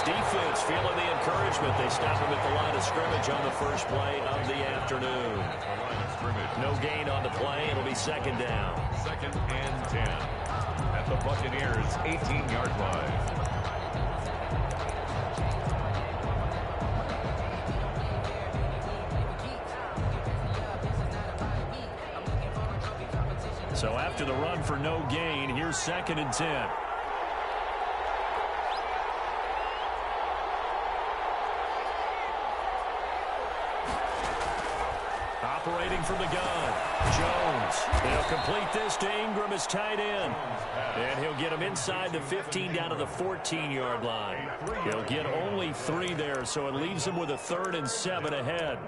defense feeling the encouragement. They stop him at the line of scrimmage on the first play of the afternoon. No gain on the play. It'll be second down. 2nd and 10 at the Buccaneers' 18-yard line. So after the run for no gain, here's 2nd and 10. Operating from the gun, Jones. They'll complete this to Ingram as tight end. And he'll get him inside the 15 down to the 14-yard line. He'll get only 3 there, so it leaves him with a 3rd and 7 ahead.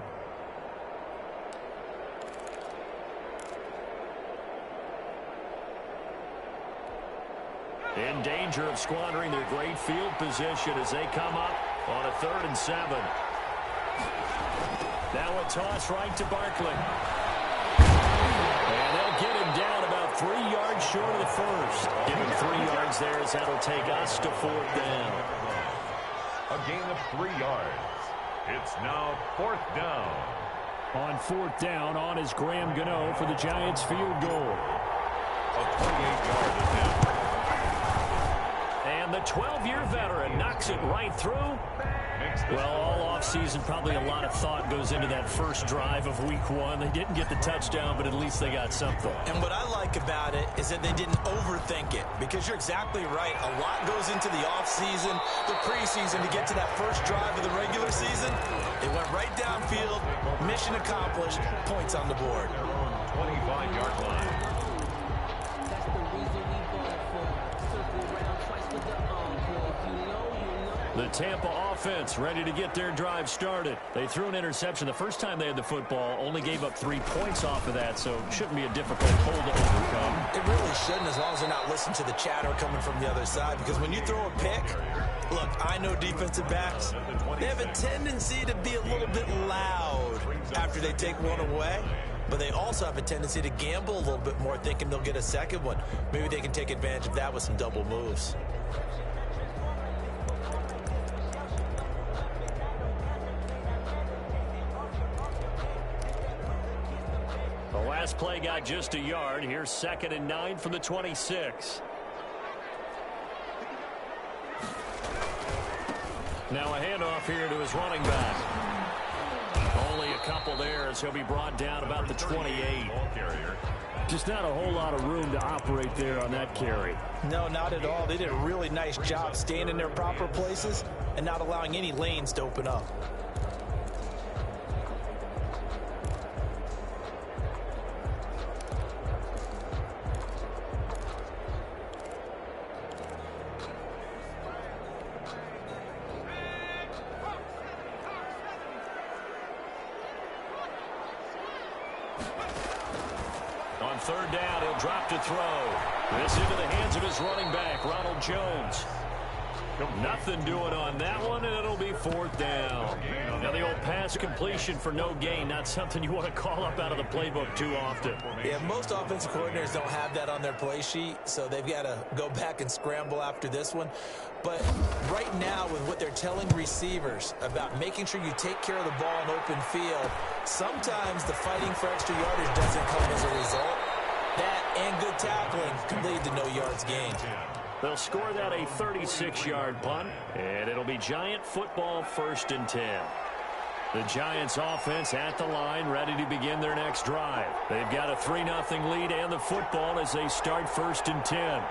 In danger of squandering their great field position as they come up on a 3rd and 7. Now a toss right to Barkley. And they'll get him down about 3 yards short of the first. Give him 3 yards there as that'll take us to 4th down. A gain of 3 yards. It's now 4th down. On 4th down, on is Graham Gano for the Giants field goal. A 28-yard attempt. And the 12-year veteran knocks it right through. Well, all offseason, probably a lot of thought goes into that first drive of week 1. They didn't get the touchdown, but at least they got something. And what I like about it is that they didn't overthink it, because you're exactly right. A lot goes into the offseason, the preseason, to get to that first drive of the regular season. They went right downfield, mission accomplished, points on the board. 25-yard line. The Tampa offense ready to get their drive started. They threw an interception the first time they had the football, only gave up 3 points off of that, so it shouldn't be a difficult hole to overcome. It really shouldn't, as long as they're not listening to the chatter coming from the other side, because when you throw a pick, look, I know defensive backs, they have a tendency to be a little bit loud after they take one away, but they also have a tendency to gamble a little bit more, thinking they'll get a second one. Maybe they can take advantage of that with some double moves. Last play got just a yard. Here's 2nd and 9 from the 26. Now a handoff here to his running back. Only a couple there as he'll be brought down about the 28. Just not a whole lot of room to operate there on that carry. No, not at all. They did a really nice job staying in their proper places and not allowing any lanes to open up. On 3rd down, he'll drop to throw. This into the hands of his running back, Ronald Jones. Nothing doing on that one, and it'll be 4th down. Now the old pass completion for no gain, not something you want to call up out of the playbook too often. Yeah, most offensive coordinators don't have that on their play sheet, so they've got to go back and scramble after this one. But right now, with what they're telling receivers about making sure you take care of the ball in open field, sometimes the fighting for extra yardage doesn't come as a result. That and good tackling can lead to no yards gained. They'll score that a 36-yard punt, and it'll be Giant football 1st and 10. The Giants offense at the line, ready to begin their next drive. They've got a 3-0 lead and the football as they start 1st and 10.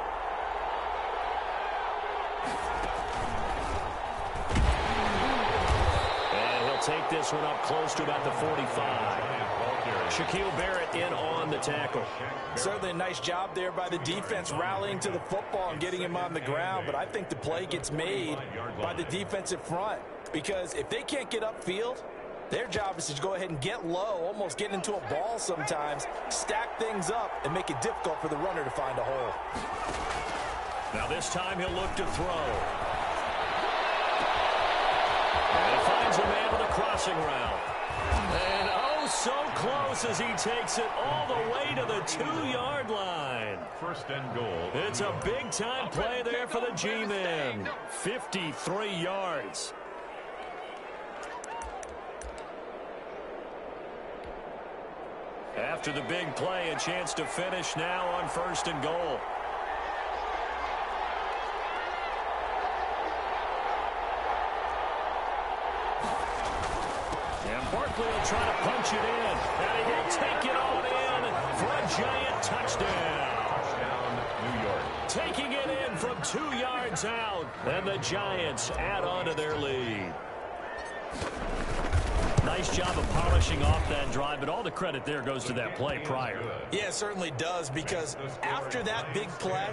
And he'll take this one up close to about the 45. Shaquille Barrett in on the tackle. Certainly a nice job there by the defense rallying to the football and getting him on the ground, but I think the play gets made by the defensive front, because if they can't get upfield, their job is to go ahead and get low, almost get into a ball sometimes, stack things up, and make it difficult for the runner to find a hole. Now this time he'll look to throw. And he finds a man with a crossing route. And oh Oh, so close as he takes it all the way to the 2-yard line. First and goal. It's a big-time play there for the G-men. 53 yards. After the big play, a chance to finish now on first and goal. And Barkley will try to punch it in. And he will take it on in for a giant touchdown. Touchdown, New York. Taking it in from 2 yards out. And the Giants add on to their lead. Nice job of polishing off that drive, but all the credit there goes to that play prior. Yeah, it certainly does, because after that big play,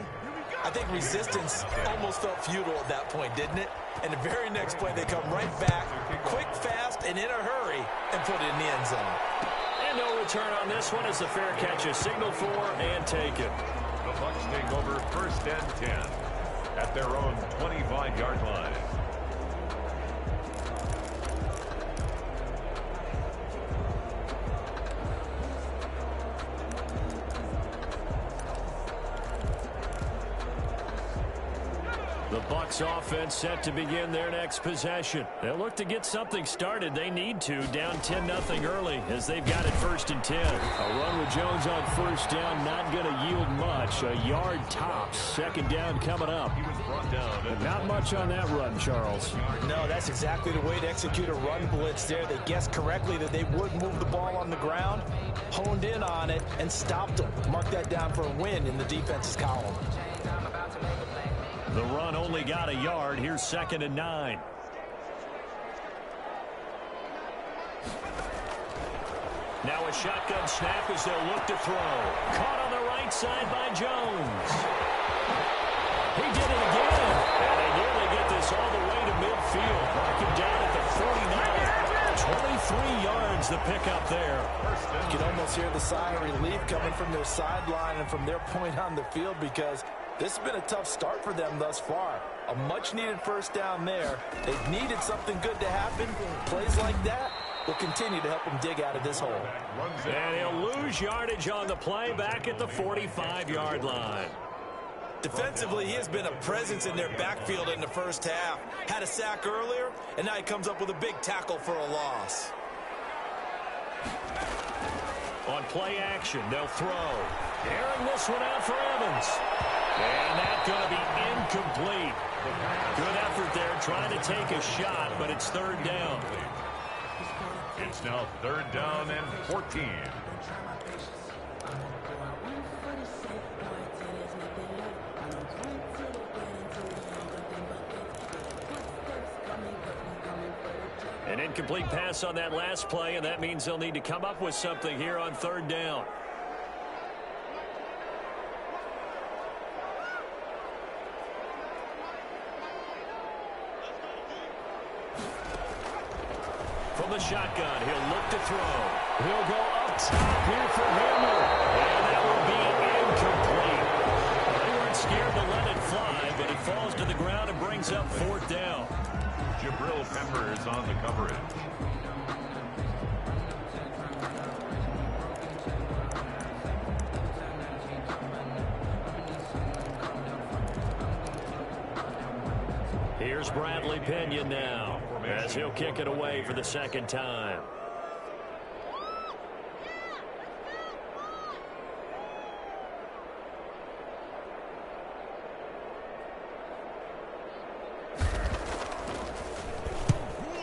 I think resistance almost felt futile at that point, didn't it? And the very next play, they come right back, quick, fast, and in a hurry, and put it in the end zone. And no return on this one as the fair catch is signaled for and taken. The Bucs take over first and 10 at their own 25-yard line. The Bucs offense set to begin their next possession. They'll look to get something started. They need to, down 10-0 early as they've got it first and 10. A run with Jones on first down, not going to yield much. A yard tops. Second down coming up. He was brought down. But not much on that run, Charles. No, that's exactly the way to execute a run blitz there. They guessed correctly that they would move the ball on the ground, honed in on it, and stopped them. Mark that down for a win in the defense's column. The run only got a yard. Here's second and 9. Now a shotgun snap as they'll look to throw. Caught on the right side by Jones. He did it again. And they nearly get this all the way to midfield. Mark him down at the 49. 23 yards the pickup there. You can almost hear the sigh of relief coming from their sideline and from their point on the field, because this has been a tough start for them thus far. A much-needed first down there. They've needed something good to happen. Plays like that will continue to help them dig out of this hole. And he'll lose yardage on the play back at the 45-yard line. Defensively, he has been a presence in their backfield in the first half. Had a sack earlier, and now he comes up with a big tackle for a loss. On play action, they'll throw. Airing this one out for Evans. And that's going to be incomplete. Good effort there trying to take a shot, but it's third down. It's now third down and 14. An incomplete pass on that last play, and that means they'll need to come up with something here on third down. From the shotgun, he'll look to throw. He'll go up top here for Hamler. And that will be incomplete. They weren't scared to let it fly, but it falls to the ground and brings up fourth down. Jabril Peppers on the coverage. Here's Bradley Pinion now as he'll kick it away for the second time.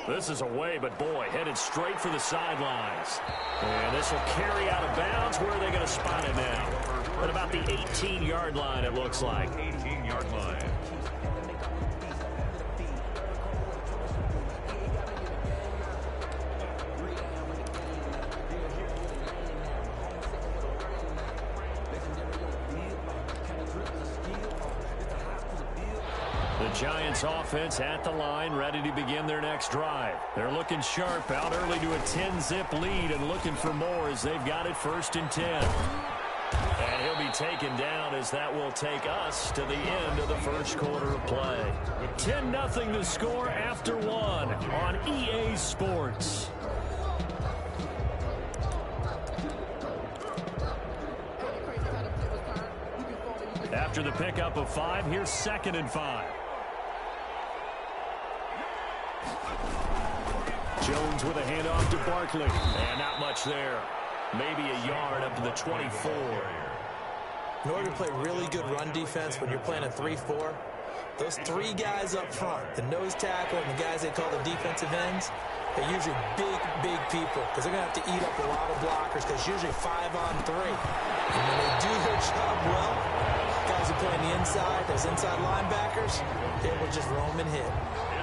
This is away, but boy, headed straight for the sidelines. And this will carry out of bounds. Where are they going to spot it now? At about the 18-yard line, it looks like. 18-yard line. The Giants offense at the line, ready to begin their next drive. They're looking sharp, out early to a 10-zip lead and looking for more as they've got it first and 10. And he'll be taken down as that will take us to the end of the first quarter of play. 10-0 the score after one on EA Sports. after the pickup of 5. Here's 2nd and 5. Jones with a handoff to Barkley. And not much there. Maybe a yard up to the 24. In order to play really good run defense when you're playing a 3-4, those 3 guys up front, the nose tackle and the guys they call the defensive ends, they're usually big people because they're going to have to eat up a lot of blockers because usually 5-on-3. And when they do their job well, guys who play on the inside, those inside linebackers, they will just roam and hit.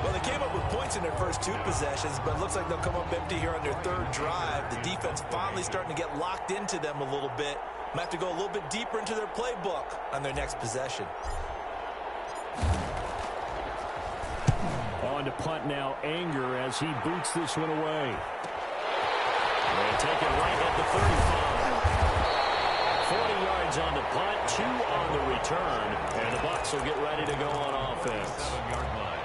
Well, they came up with points in their first 2 possessions, but it looks like they'll come up empty here on their 3rd drive. The defense finally starting to get locked into them a little bit. Might have to go a little bit deeper into their playbook on their next possession. On to punt now, Anger, as he boots this one away. They take it right at the 35. 40 yards on the punt, 2 on the return, and the Bucs will get ready to go on offense. 7-yard line.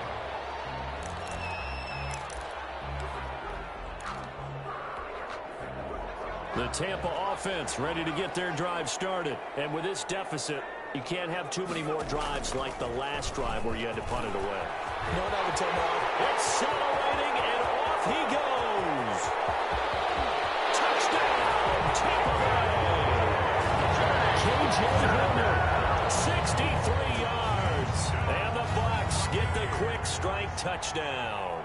The Tampa offense ready to get their drive started. And with this deficit, you can't have too many more drives like the last drive where you had to punt it away. You know what I would tell Mark? Accelerating, and off he goes. Touchdown, Tampa Bay. K.J. Hamler, 63 yards. And the Bucs get the quick strike touchdown.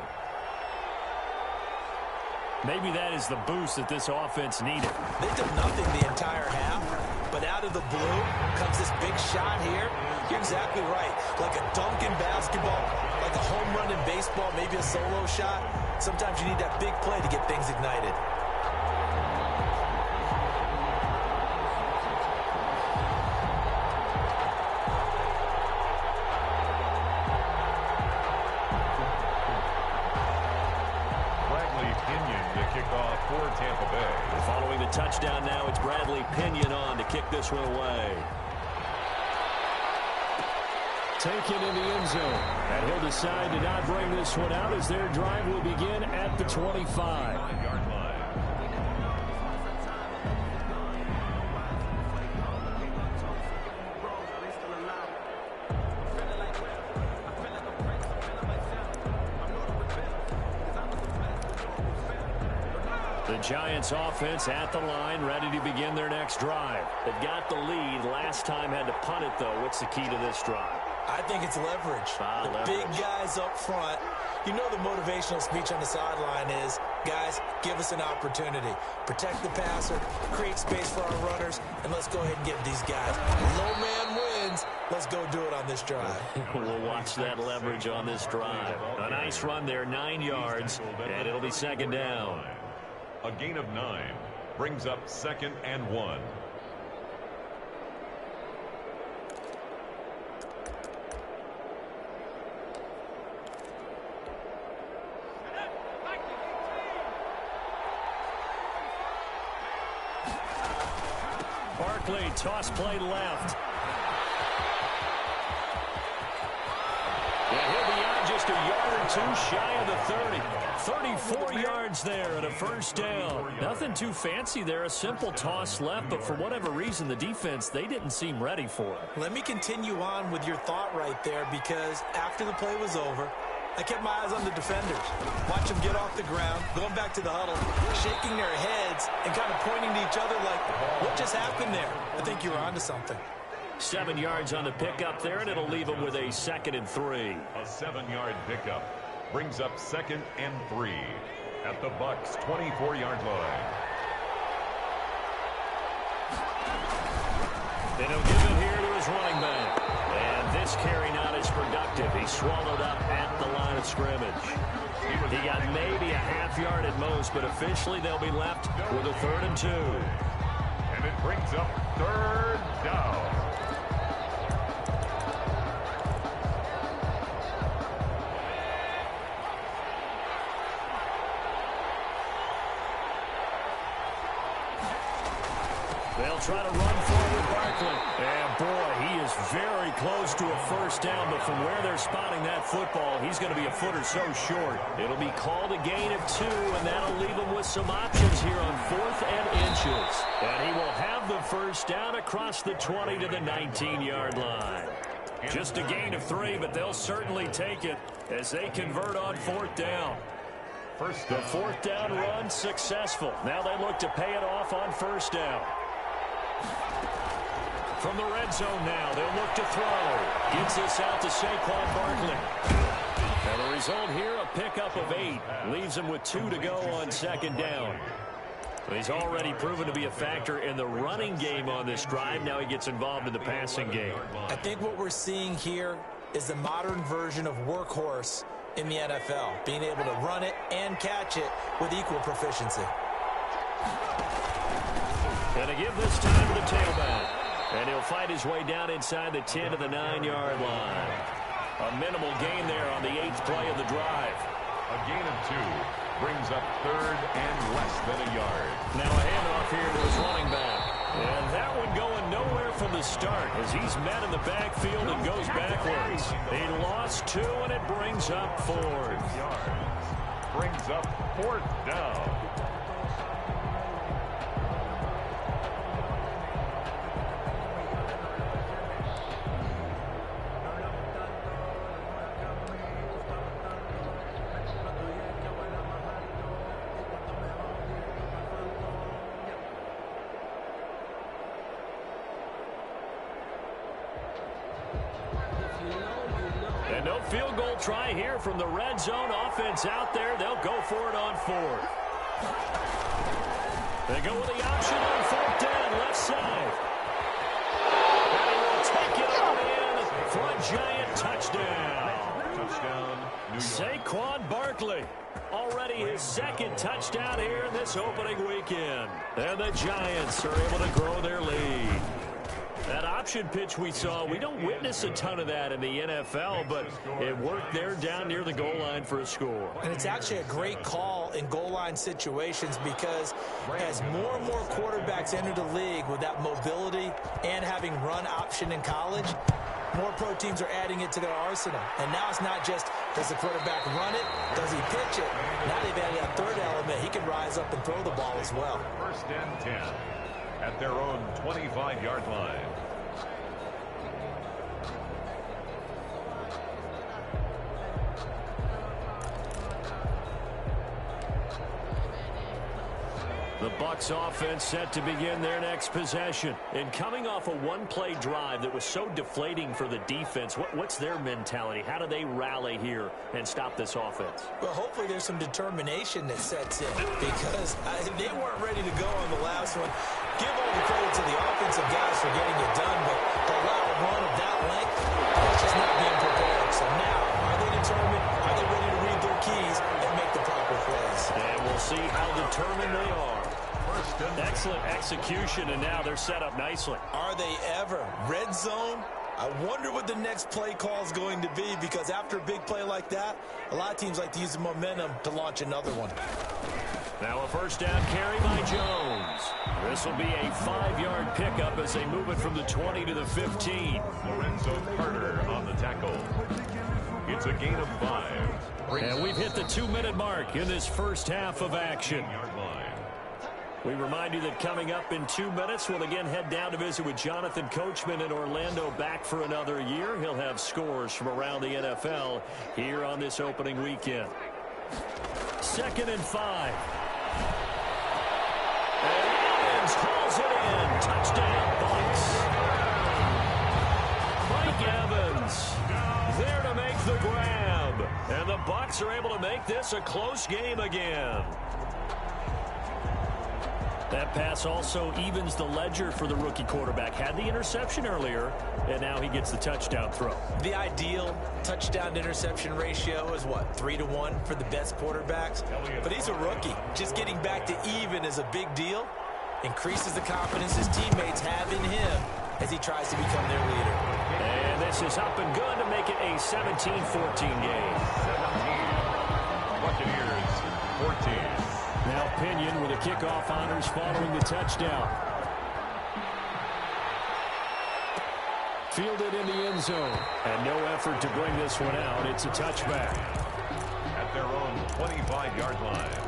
Maybe that is the boost that this offense needed. They did nothing the entire half, but out of the blue comes this big shot here. You're exactly right. Like a dunk in basketball, like a home run in baseball, maybe a solo shot. Sometimes you need that big play to get things ignited. For Tampa Bay. Following the touchdown now, it's Bradley Pinion on to kick this one away. Taken in the end zone. And he'll decide to not bring this one out as their drive will begin at the 25. 9-yard line. The Giants offense at the line, ready to begin their next drive. They've got the lead. Last time had to punt it, though. What's the key to this drive? I think it's leverage. The big guys up front. You know the motivational speech on the sideline is, guys, give us an opportunity. Protect the passer, create space for our runners, and let's go ahead and get these guys. Low man wins. Let's go do it on this drive. We'll watch that leverage on this drive. A nice run there, 9 yards, and it'll be 2nd down. A gain of 9 brings up 2nd and 1. Barkley, toss play left. Yeah, he'll be out just a yard or 2 shy of the 30. 34 yards there and a 1st down. Nothing too fancy there, a simple toss left, but for whatever reason, the defense, they didn't seem ready for it. Let me continue on with your thought right there, because after the play was over, I kept my eyes on the defenders. Watch them get off the ground, going back to the huddle, shaking their heads and kind of pointing to each other like, what just happened there? I think you were onto something. 7 yards on the pickup there, and it'll leave them with a 2nd and 3. A 7-yard pickup brings up 2nd and 3 at the Bucs' 24-yard line. And he'll give it here to his running back. And this carry not as productive. He swallowed up at the line of scrimmage. He got maybe a half yard at most, but officially they'll be left with a 3rd and 2. And it brings up 3rd down. They'll try to run forward Barkley. And, boy, he is very close to a first down, but from where they're spotting that football, he's going to be a foot or so short. It'll be called a gain of 2, and that'll leave him with some options here on 4th and inches. And he will have the first down across the 20 to the 19-yard line. Just a gain of 3, but they'll certainly take it as they convert on 4th down. The 4th down run successful. Now they look to pay it off on 1st down. From the red zone now, they'll look to throw. Gets this out to Saquon Barkley. And the result here, a pickup of 8. Leaves him with 2 to go on 2nd down. He's already proven to be a factor in the running game on this drive. Now he gets involved in the passing game. I think what we're seeing here is the modern version of workhorse in the NFL, being able to run it and catch it with equal proficiency. Gonna give this time to the tailback. And he'll fight his way down inside the 10 to the 9-yard line. A minimal gain there on the 8th play of the drive. A gain of 2 brings up 3rd and less than a yard. Now a handoff here to his running back. And that one going nowhere from the start as he's met in the backfield and goes backwards. He lost 2, and it brings up 4th. Brings up 4th down. And no field goal try here from the red zone. Offense out there. They'll go for it on 4th. They go with the option on 4th down, left side. And he will take it on in for a giant touchdown. Touchdown, New York. Saquon Barkley. Already his 2nd touchdown here in this opening weekend. And the Giants are able to grow their lead. That option pitch we saw, we don't witness a ton of that in the NFL, but it worked there down near the goal line for a score. And it's actually a great call in goal line situations because as more and more quarterbacks enter the league with that mobility and having run option in college, more pro teams are adding it to their arsenal. And now it's not just, does the quarterback run it? Does he pitch it? Now they've added that 3rd element. He can rise up and throw the ball as well. 1st and 10 at their own 25-yard line. The Bucs offense set to begin their next possession. And coming off a one-play drive that was so deflating for the defense, what's their mentality? How do they rally here and stop this offense? Well, hopefully there's some determination that sets in because they weren't ready to go on the last one. Give all the credit to the offensive guys for getting it done, but to allow a run of that length, that's just not being prepared. So now, are they determined? Are they ready to read their keys and make the proper plays? And we'll see how determined they are. Excellent execution, and now they're set up nicely. Are they ever? Red zone? I wonder what the next play call is going to be because after a big play like that, a lot of teams like to use the momentum to launch another one. Now a first down carry by Jones. This will be a 5-yard pickup as they move it from the 20 to the 15. Lorenzo Carter on the tackle. It's a gain of 5. And we've hit the 2-minute mark in this first half of action. We remind you that coming up in 2 minutes, we'll again head down to visit with Jonathan Coachman in Orlando, back for another year. He'll have scores from around the NFL here on this opening weekend. 2nd and 5. And Evans hauls it in. Touchdown, Bucs. Mike Evans there to make the grab. And the Bucs are able to make this a close game again. That pass also evens the ledger for the rookie quarterback. Had the interception earlier, and now he gets the touchdown throw. The ideal touchdown-to-interception ratio is, what, 3-to-1 for the best quarterbacks? But he's a rookie. Just getting back to even is a big deal. Increases the confidence his teammates have in him as he tries to become their leader. And this is up and good to make it a 17-14 game. 17. Buccaneers, 14. Now Pinion with the kickoff honors following the touchdown. Fielded in the end zone. And no effort to bring this one out. It's a touchback. At their own 25-yard line.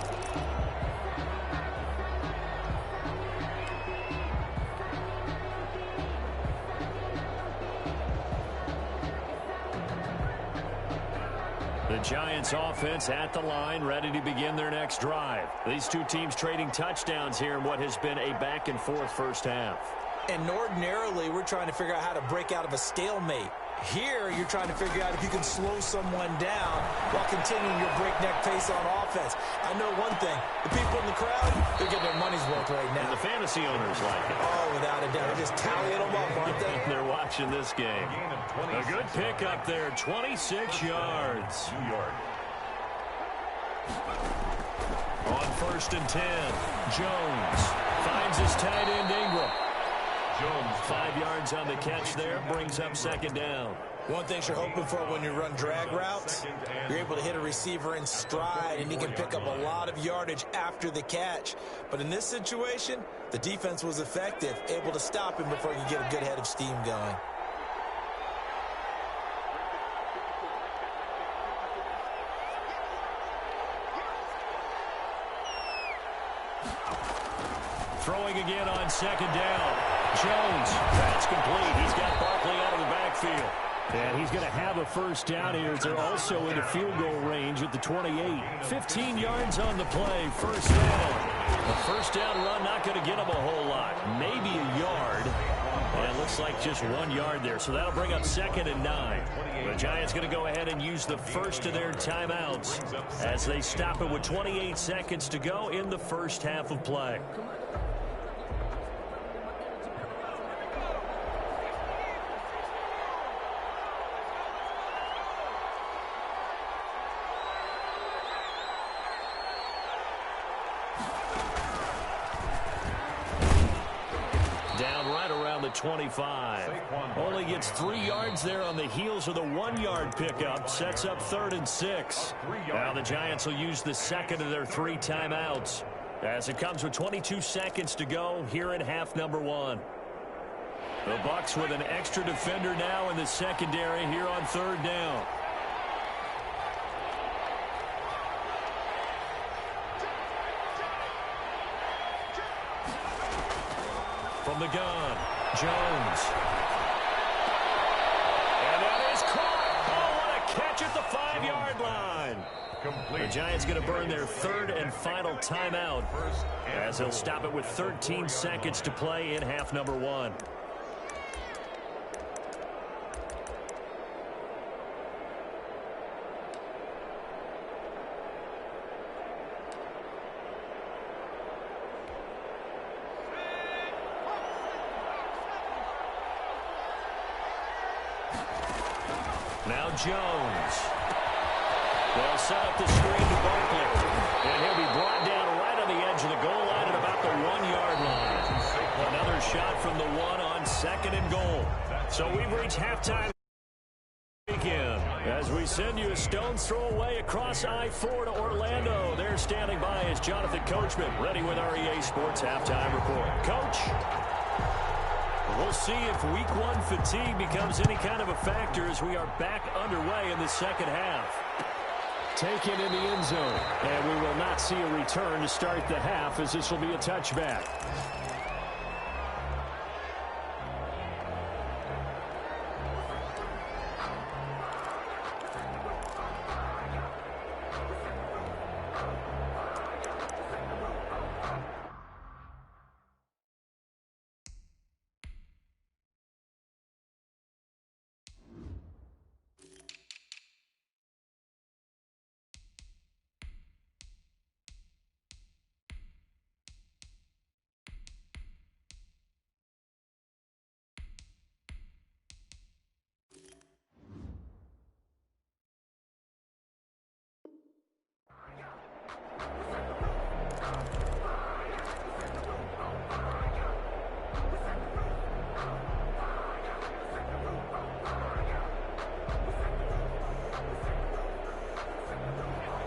The Giants offense at the line, ready to begin their next drive. These two teams trading touchdowns here in what has been a back-and-forth first half. And ordinarily, we're trying to figure out how to break out of a stalemate. Here, you're trying to figure out if you can slow someone down while continuing your breakneck pace on offense. I know one thing. The people in the crowd, they're getting their money's worth right now. And the fantasy owners like it. Oh, without a doubt. They're just tallying them up, aren't they? They're watching this game. A good pick up there, 26 yards. New York. On 1st and 10, Jones finds his tight end Ingram. Jones 5 yards on the catch there, brings up 2nd down. One thing you're hoping for when you run drag routes, you're able to hit a receiver in stride, and he can pick up a lot of yardage after the catch. But in this situation, the defense was effective, able to stop him before he could get a good head of steam going. Throwing again on 2nd down. Jones, that's complete. He's got Barkley out of the backfield. And he's going to have a first down here. They're also in the field goal range at the 28. 15 yards on the play, first down. A first down run not going to get him a whole lot. Maybe a yard. And it looks like just 1 yard there. So that'll bring up 2nd and 9. The Giants going to go ahead and use the first of their timeouts as they stop it with 28 seconds to go in the first half of play. Down right around the 25. Only gets 3 yards there on the heels of the 1-yard pickup. Sets up 3rd and 6. Now the Giants will use the second of their 3 timeouts as it comes with 22 seconds to go here in half number 1. The Bucs with an extra defender now in the secondary here on 3rd down. From the gun, Jones. And that is caught. Oh, what a catch at the 5-yard line. The Giants going to burn their 3rd and final timeout as they'll stop it with 13 seconds to play in half number 1. Now Jones. They'll set up the screen to Barkley. And he'll be brought down right on the edge of the goal line at about the 1-yard line. Another shot from the 1 on 2nd and goal. So we've reached halftime again as we send you a stone's throw away across I-4 to Orlando. They're standing by as Jonathan Coachman ready with our EA Sports halftime report. Coach? We'll see if week 1 fatigue becomes any kind of a factor as we are back underway in the second half. Taken in the end zone, and we will not see a return to start the half as this will be a touchback.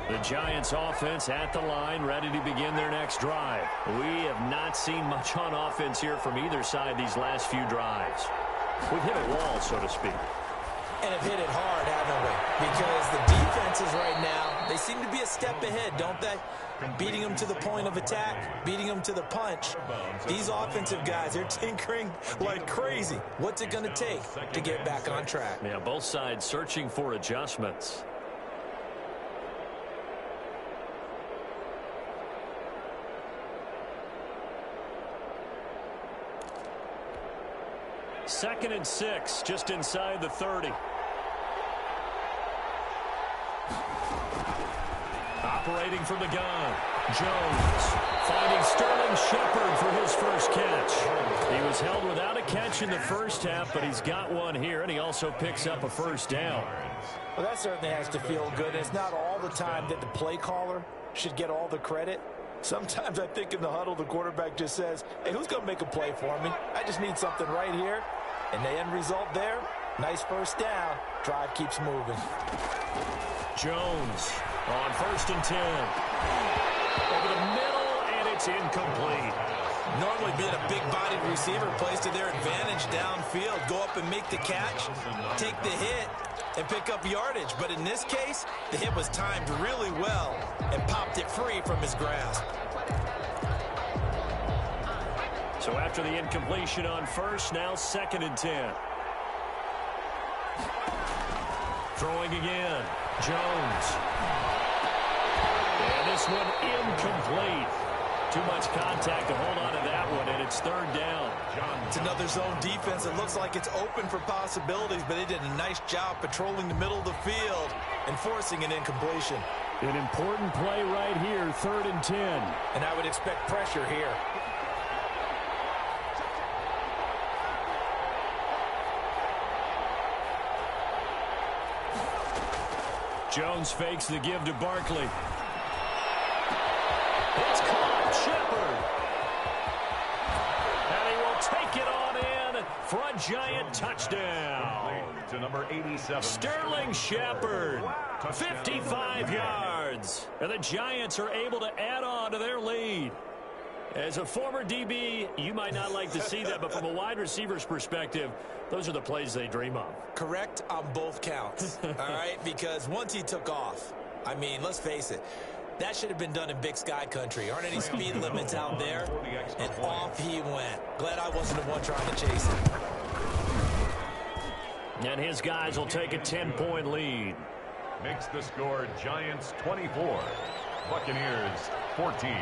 The Giants offense at the line, ready to begin their next drive. We have not seen much on offense here from either side these last few drives. We've hit a wall, so to speak. And have hit it hard, haven't we? Because the defenses right now, they seem to be a step ahead, don't they? Beating them to the point of attack, beating them to the punch. These offensive guys, they're tinkering like crazy. What's it going to take to get back on track? Yeah, both sides searching for adjustments. Second and 6, just inside the 30. Operating from the gun, Jones finding Sterling Shepard for his first catch. He was held without a catch in the first half, but he's got one here, and he also picks up a first down. Well, that certainly has to feel good. It's not all the time that the play caller should get all the credit. Sometimes I think in the huddle, the quarterback just says, hey, who's going to make a play for me? I just need something right here. And the end result there, nice first down. Drive keeps moving. Jones on 1st and 10. Over the middle, and it's incomplete. Normally being a big-bodied receiver plays to their advantage downfield. Go up and make the catch, take the hit, and pick up yardage. But in this case, the hit was timed really well and popped it free from his grasp. So after the incompletion on 1st, now 2nd and 10. Throwing again, Jones. And this one incomplete. Too much contact to hold on to that one, and it's 3rd down. It's another zone defense. It looks like it's open for possibilities, but they did a nice job patrolling the middle of the field and forcing an incompletion. An important play right here, 3rd and 10. And I would expect pressure here. Jones fakes the give to Barkley. It's caught, Shepard. And he will take it on in for a giant touchdown. To number 87. Sterling Shepard, 55 yards. And the Giants are able to add on to their lead. As a former DB, you might not like to see that, but from a wide receiver's perspective, those are the plays they dream of. Correct on both counts, all right? Because once he took off, I mean, let's face it, that should have been done in Big Sky country. Aren't any speed limits out there? And off he went. Glad I wasn't the one trying to chase him. And his guys will take a 10-point lead. Makes the score Giants 24, Buccaneers 14.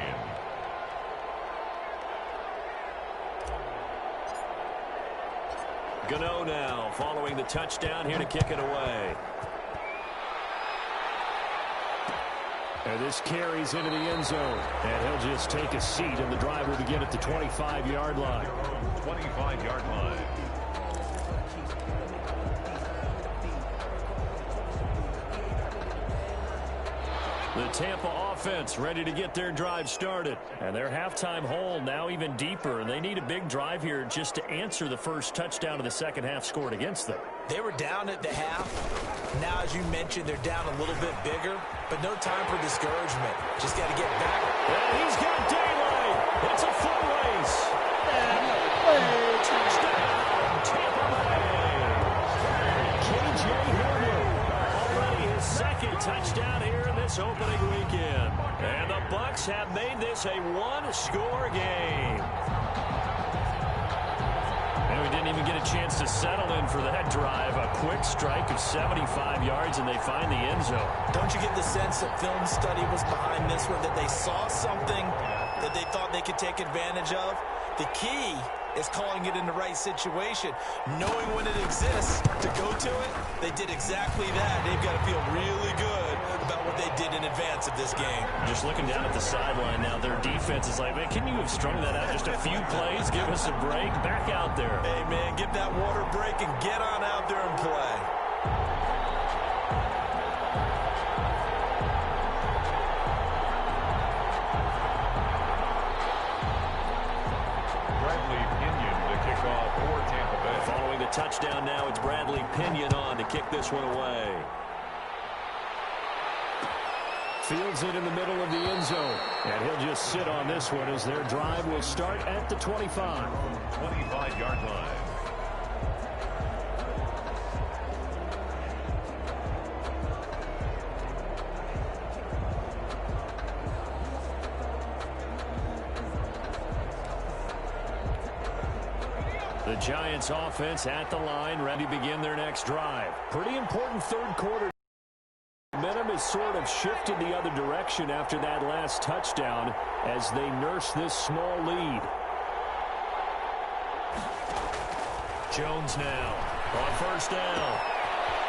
Gano now following the touchdown here to kick it away. And this carries into the end zone. And he'll just take a seat, and the drive will begin at the 25-yard line. 25-yard line. The Tampa offense ready to get their drive started. And their halftime hole now even deeper. And they need a big drive here just to answer the first touchdown of the second half scored against them. They were down at the half. Now, as you mentioned, they're down a little bit bigger. But no time for discouragement. Just got to get back. And he's got daylight. It's a foot race. And touchdown, Tampa Bay. J.J. Horner. Already his second touchdown here in this opening weekend. And the Bucs have made this a one-score game. And we didn't even get a chance to settle in for that drive. A quick strike of 75 yards, and they find the end zone. Don't you get the sense that film study was behind this one, that they saw something that they thought they could take advantage of? The key is calling it in the right situation, knowing when it exists to go to it. They did exactly that. They've got to feel really good about what they did in advance of this game. Just looking down at the sideline now, their defense is like, man, can you have strung that out just a few plays? Give us a break. Back out there. Hey, man, give that water break and get on out there and play. Following the touchdown now, it's Bradley Pinion on to kick this one away. Fields it in the middle of the end zone. And he'll just sit on this one as their drive will start at the 25. 25-yard line. The Giants offense at the line, ready to begin their next drive. Pretty important third quarter. Momentum has sort of shifted the other direction after that last touchdown as they nurse this small lead. Jones now on first down.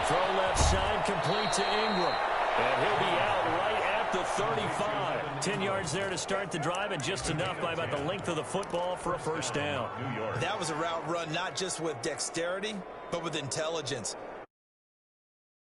Throw left side, complete to Ingram. And he'll be out right at the 35. 10 yards there to start the drive, and just enough by about the length of the football for a first down. That was a route run not just with dexterity, but with intelligence.